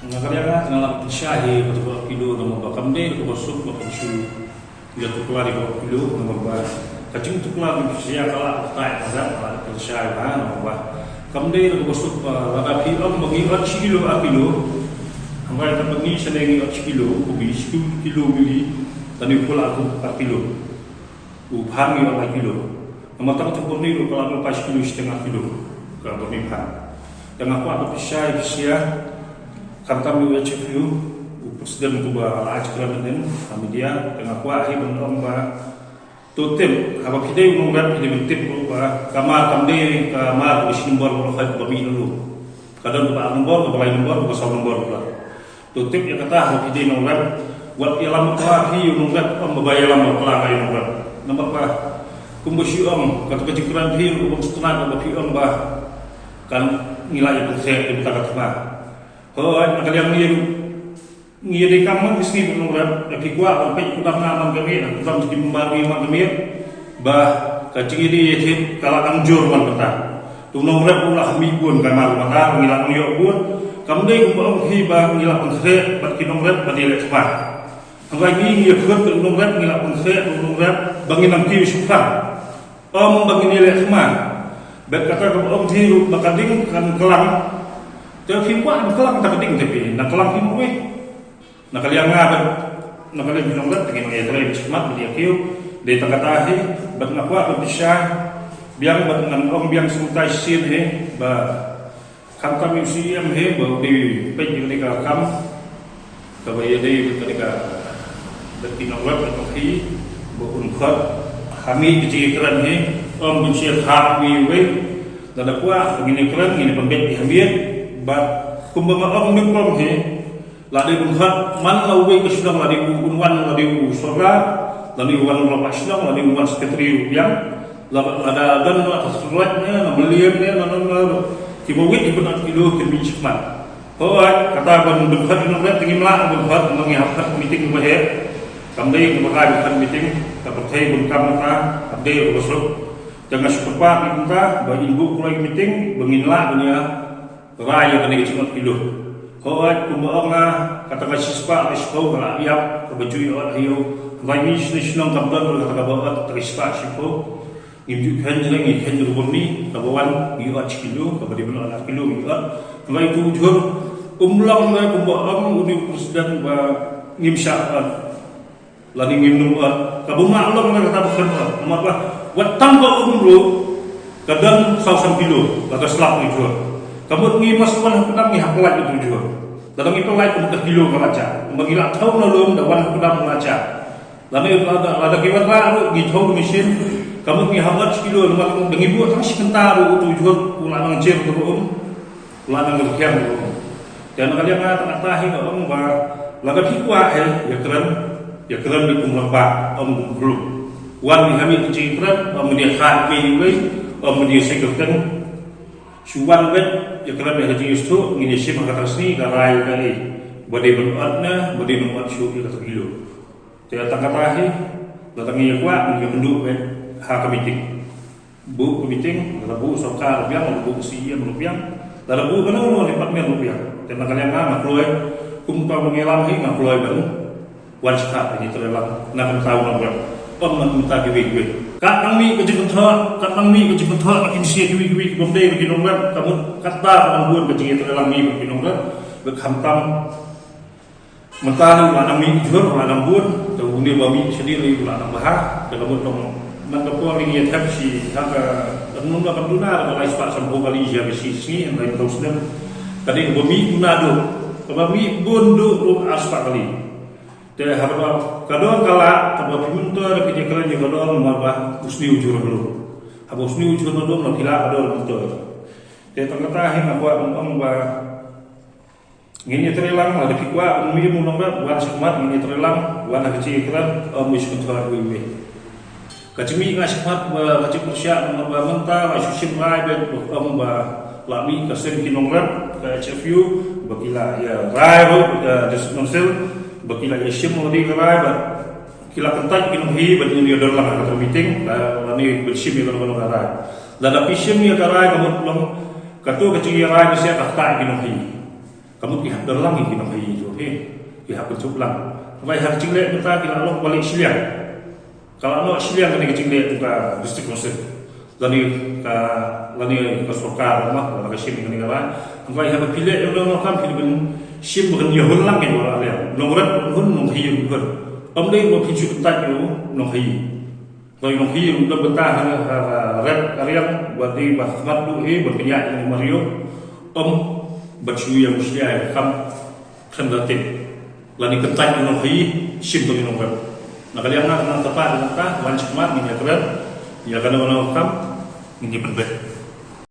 Nakalianga tengah syahi atau kilo nomor kamde ko basuk ko su ila tu kelari ko kilo nomor ba kacing tu kelari sia kala tai pada ala ke syahi ba nomor ba kamde ko basuk lada pi om bagi 8 kilo a kilo amai ta bagi senegi 8 kilo ko bi 10 kilo bili tani pula aku 4 kilo uphan ni 8 kilo nomor tak tempur ni kalau 4 kilo setengah kilo ka bernihan dan aku ada syahi sia kami UHFU presiden kuba ajkran den media dengan kuah ibn omba totem apa kita umumkan di bentuk kuba kamar kamde kamar isimbor profil babi dulu kadang kuba nombor kuba lain nombor kuba saw nombor pula totem yang kata apa kita nomor buat ialam kuah umumkan om bayar lam pula kayu nomor nomor apa kumbusi om kata kecikran hi om setengah babi om bah kan nilai itu saya di kata oh, nakaliang ni di kamar istri menurut tapi gua sampai kudam nama kami, kudam jadi membagi kami, bah kacing ini jadi kalau anjur man kata, tu nomor pula kami pun kamar mana ngilang niok pun, kami kumpul hibah ngilang pensek, bagi nomor bagi lekma, angkai ini ngilang tu nomor ngilang pensek, tu nomor bagi nanti suka, bagi nilai lekma, berkata kumpul hidup bakading kan kelang. Tapi kuat kelang tak penting tapi nak kelang hidup weh nak kalian ngabet nak kalian bilang tak kena ya terus semat dia kiu dia tak katahi bat nak kuat bersah biang bat dengan orang biang sungai sin he ba kantor museum he ba di pej ketika kam kabaya dia ketika detik web atau hi ba unkhot kami kecikran he om bunsiat hak wi weh dan kuat begini keren ini pembet diambil bat kumbang om nukong he ladi bunhat man lawe kesudah ladi unwan ladi usora ladi unwan lapasna ladi unwan sekretari yang lada dan atas suratnya nabeliannya nana kibawit ibn kilo kemi cikmat hoat kata ban bunhat nablet tingimla bunhat mengihatkan meeting bahe kamdai kebakai bukan meeting kapertai bunkam ta abdai rusuk jangan supa kita bagi ibu kulai meeting benginla dunia raya kena kecil kilo. Hoat kumbaong na katakan sispa ispo kalau iap kerbaju iat hiu lagi senang kamdan kata kabaat terispa sipo ngimju kanjeng ngikhen rubuni kabawan iat kilo kabadi belah anak kilo iat lagi tujuh umlang na kumbaong uni presiden ba ngimsaan lagi ngimnum kabuma Allah na kata bukan nomor apa buat tanpa umru kadang 1 kilo kata selap ni jual kamu ni masukan kudam ni haklai itu juga. Dalam itu lain kemudian kilo keraja. Mengira tahu lalu dawan kudam keraja. Lalu ada kibat lalu gitu mesin. Kamu ni hamat kilo lalu dengan ibu tak sebentar itu juga ulang ngecir turun, ulang ngerkian turun. Dan kalian nak tahu om bah lagu hikwa ya keren di kumlamba om guru. Wan ni kami kecil keren om dia khat beli om dia sekerten. Suwan bet ya kerana haji itu ngini sim kata sini garai kali bade berbuatna bade membuat syukur kata kilo saya tak katahi datangi ya kuat ngini menduk bet ha meeting bu meeting bu sokar biang bu siam rupiah dalam bu kana no 4 rupiah dan kalian makloi kumpa mengelam hi makloi baru wan sekap ini terlelang nak tahu nomor om minta giveaway kat nang mi kecil bentar makin sia giveaway bombe bagi nomor kamu kata pangbuan kecil terlelang mi bagi nomor berkhantam mentari lanang mi jujur lanang bun tu ni bami sendiri lanang bahar dalam tong mangkapo ring ya tapsi haka nung la kaduna la ispa sampo kali ya besi sini dan terus dan tadi bami unado bami bundu ru aspa kali te harba kadon kala tabo pimuntor kejekaran je kadon marbah usni ujur dulu abo usni ujur dulu no kila kadon muntor te tangata hin akwa om ba ngini terelang ada pikwa umi munongba wan sekmat ngini terelang wan kejekaran om wis kuntar wiwi kacimi ngasmat ba kacim persya ba menta wa susim rai bet om ba lami kasen kinongrat ka HFU bakila ya rai desnonsel bakila isim modi karai ba kila kentai kinuhi bani dia dalam kata meeting lani bersim ya kalau karai dan isim ya karai kamu belum katu kecil karai bisa tak kinuhi kamu ki hak dalang ki nong hi tu ki hak betul lang vai hak cingle kita ki lo balik siliang kalau lo siliang ni cingle tu ka district council lani ka sorkar mah la ka sim ni ngala vai hak pilih lo kam pilih ben sim ben yahul lang ni wala ya nongrat hun nong hi yun ben dei mo piju ta yu nong hi vai nong hi yun da betah red ariang buat di bahmat du hi berpenyak ni mario bacu yang usia kam sendatik lani kentan nong hi sim tu nong web nak kalian nak tepat nak lancik mat ni ya keren ya kana kam ini penbet